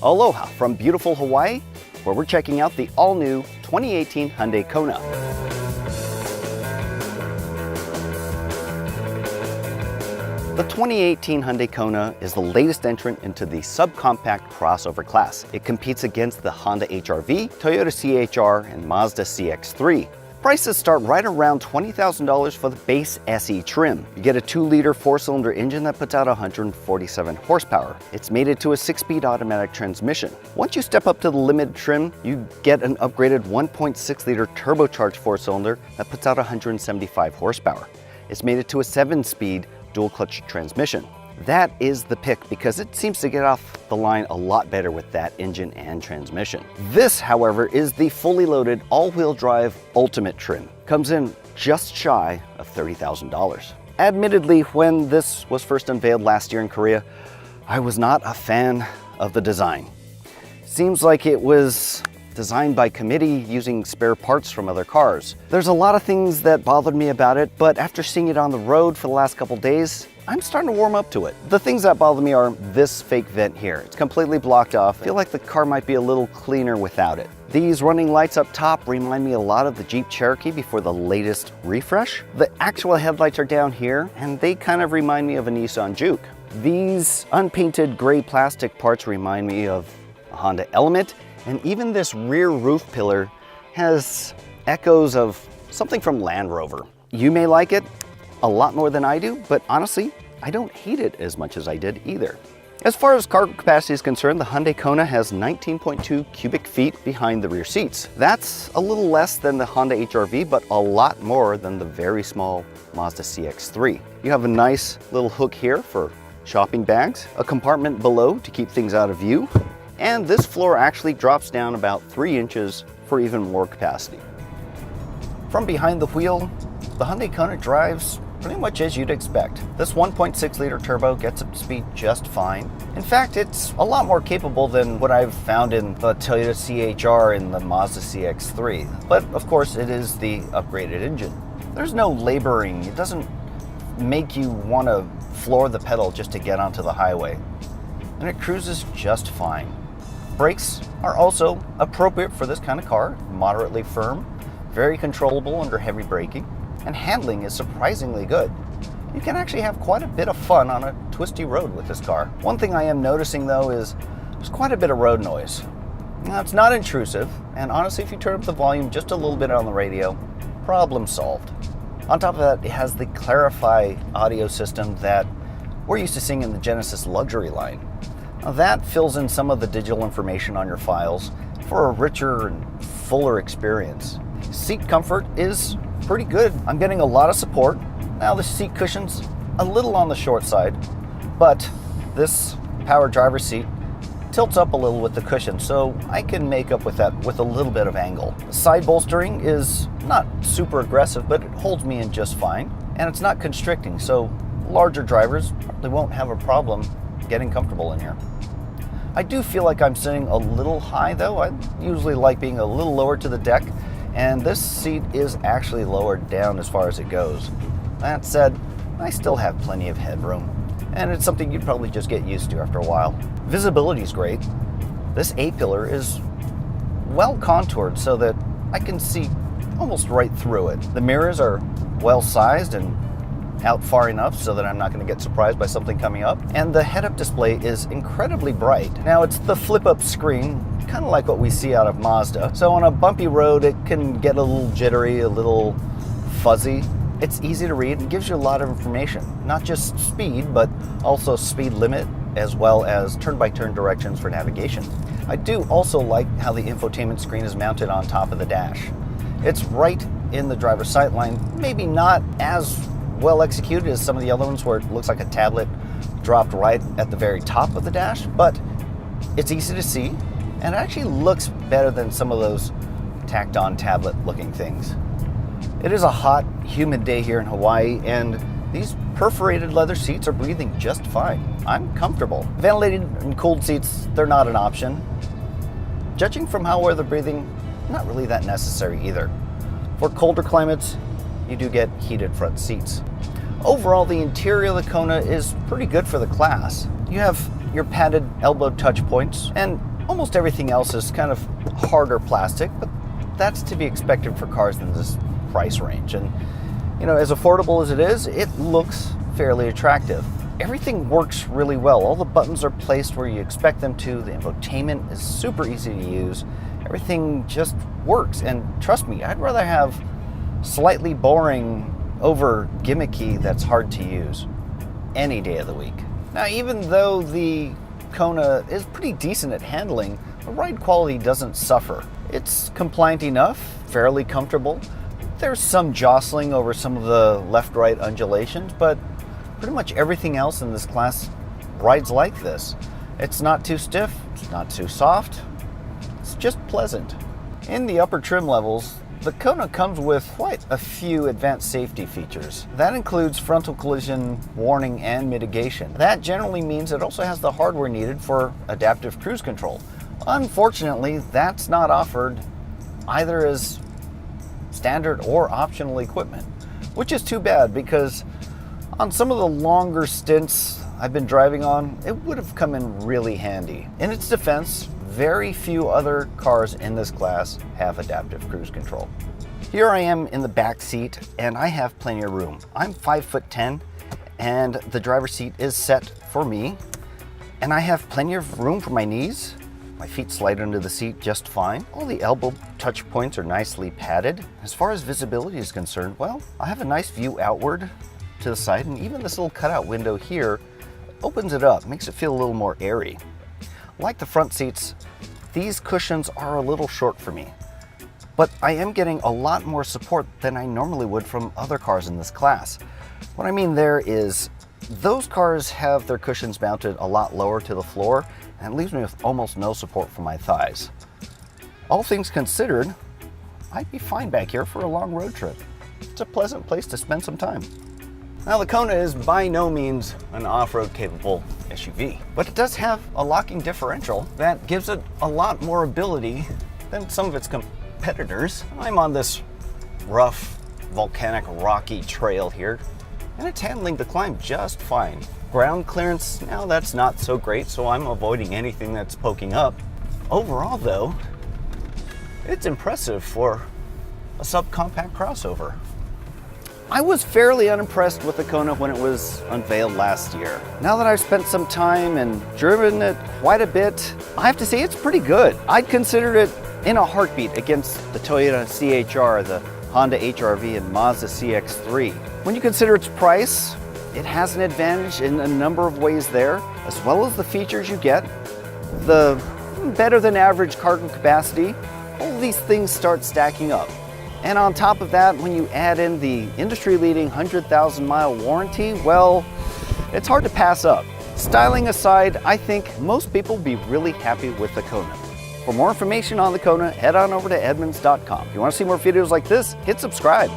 Aloha from beautiful Hawaii, where we're checking out the all-new 2018 Hyundai KONA. The 2018 Hyundai KONA is the latest entrant into the subcompact crossover class. It competes against the Honda HR-V, Toyota CHR, and Mazda CX-3. Prices start right around $20,000 for the base SE trim. You get a 2-liter 4-cylinder engine that puts out 147 horsepower. It's mated to a 6-speed automatic transmission. Once you step up to the limited trim, you get an upgraded 1.6-liter turbocharged 4-cylinder that puts out 175 horsepower. It's mated to a 7-speed dual-clutch transmission. That is the pick because it seems to get off the line a lot better with that engine and transmission. This, however, is the fully loaded all-wheel drive Ultimate trim. Comes in just shy of $30,000. Admittedly, when this was first unveiled last year in Korea, I was not a fan of the design. Seems like it was designed by committee using spare parts from other cars. There's a lot of things that bothered me about it, but after seeing it on the road for the last couple days, I'm starting to warm up to it. The things that bother me are this fake vent here. It's completely blocked off. I feel like the car might be a little cleaner without it. These running lights up top remind me a lot of the Jeep Cherokee before the latest refresh. The actual headlights are down here, and they kind of remind me of a Nissan Juke. These unpainted gray plastic parts remind me of a Honda Element, and even this rear roof pillar has echoes of something from Land Rover. You may like it a lot more than I do, but honestly, I don't hate it as much as I did either. As far as cargo capacity is concerned, the Hyundai KONA has 19.2 cubic feet behind the rear seats. That's a little less than the Honda HR-V, but a lot more than the very small Mazda CX-3. You have a nice little hook here for shopping bags, a compartment below to keep things out of view, and this floor actually drops down about 3 inches for even more capacity. From behind the wheel, the Hyundai KONA drives pretty much as you'd expect. This 1.6-liter turbo gets up to speed just fine. In fact, it's a lot more capable than what I've found in the Toyota CHR and the Mazda CX-3. But of course, it is the upgraded engine. There's no laboring. It doesn't make you want to floor the pedal just to get onto the highway. And it cruises just fine. Brakes are also appropriate for this kind of car, moderately firm, very controllable under heavy braking, and handling is surprisingly good. You can actually have quite a bit of fun on a twisty road with this car. One thing I am noticing though is there's quite a bit of road noise. Now, it's not intrusive, and honestly, if you turn up the volume just a little bit on the radio, problem solved. On top of that, it has the Clarify audio system that we're used to seeing in the Genesis luxury line. Now, that fills in some of the digital information on your files for a richer and fuller experience. Seat comfort is pretty good. I'm getting a lot of support. Now, the seat cushion's a little on the short side, but this power driver's seat tilts up a little with the cushion, so I can make up with that with a little bit of angle. The side bolstering is not super aggressive, but it holds me in just fine, and it's not constricting, so larger drivers probably won't have a problem getting comfortable in here. I do feel like I'm sitting a little high though. I usually like being a little lower to the deck, and this seat is actually lowered down as far as it goes. That said, I still have plenty of headroom, and it's something you'd probably just get used to after a while. Visibility is great. This A-pillar is well contoured so that I can see almost right through it. The mirrors are well sized and out far enough so that I'm not going to get surprised by something coming up. And the head-up display is incredibly bright. Now, it's the flip-up screen, kind of like what we see out of Mazda. So on a bumpy road, it can get a little jittery, a little fuzzy. It's easy to read and gives you a lot of information, not just speed, but also speed limit, as well as turn-by-turn directions for navigation. I do also like how the infotainment screen is mounted on top of the dash. It's right in the driver's sight line, maybe not as well executed as some of the other ones where it looks like a tablet dropped right at the very top of the dash, but it's easy to see, and it actually looks better than some of those tacked on tablet looking things. It is a hot, humid day here in Hawaii, and these perforated leather seats are breathing just fine. I'm comfortable. Ventilated and cooled seats, they're not an option. Judging from how well they're breathing, not really that necessary either. For colder climates, you do get heated front seats. Overall, the interior of the KONA is pretty good for the class. You have your padded elbow touch points, and almost everything else is kind of harder plastic, but that's to be expected for cars in this price range. And as affordable as it is, it looks fairly attractive. Everything works really well. All the buttons are placed where you expect them to. The infotainment is super easy to use. Everything just works. And trust me, I'd rather have slightly boring over gimmicky that's hard to use any day of the week. Now, even though the Kona is pretty decent at handling, the ride quality doesn't suffer. It's compliant enough, fairly comfortable. There's some jostling over some of the left-right undulations, but pretty much everything else in this class rides like this. It's not too stiff, it's not too soft, it's just pleasant. In the upper trim levels, the Kona comes with quite a few advanced safety features. That includes frontal collision warning and mitigation. That generally means it also has the hardware needed for adaptive cruise control. Unfortunately, that's not offered either as standard or optional equipment, which is too bad because on some of the longer stints I've been driving on, it would have come in really handy. In its defense, very few other cars in this class have adaptive cruise control. Here I am in the back seat and I have plenty of room. I'm 5'10" and the driver's seat is set for me, and I have plenty of room for my knees. My feet slide under the seat just fine. All the elbow touch points are nicely padded. As far as visibility is concerned, well, I have a nice view outward to the side, and even this little cutout window here opens it up, makes it feel a little more airy. Like the front seats, these cushions are a little short for me, but I am getting a lot more support than I normally would from other cars in this class. What I mean there is those cars have their cushions mounted a lot lower to the floor, and it leaves me with almost no support for my thighs. All things considered, I'd be fine back here for a long road trip. It's a pleasant place to spend some time. Now, the Kona is by no means an off-road capable SUV, but it does have a locking differential that gives it a lot more ability than some of its competitors. I'm on this rough, volcanic, rocky trail here, and it's handling the climb just fine. Ground clearance, now that's not so great, so I'm avoiding anything that's poking up. Overall though, it's impressive for a subcompact crossover. I was fairly unimpressed with the Kona when it was unveiled last year. Now that I've spent some time and driven it quite a bit, I have to say it's pretty good. I'd consider it in a heartbeat against the Toyota CHR, the Honda HR-V, and Mazda CX-3. When you consider its price, it has an advantage in a number of ways there, as well as the features you get, the better than average cargo capacity. All these things start stacking up. And on top of that, when you add in the industry-leading 100,000-mile warranty, well, it's hard to pass up. Styling aside, I think most people will be really happy with the Kona. For more information on the Kona, head on over to Edmunds.com. If you want to see more videos like this, hit subscribe.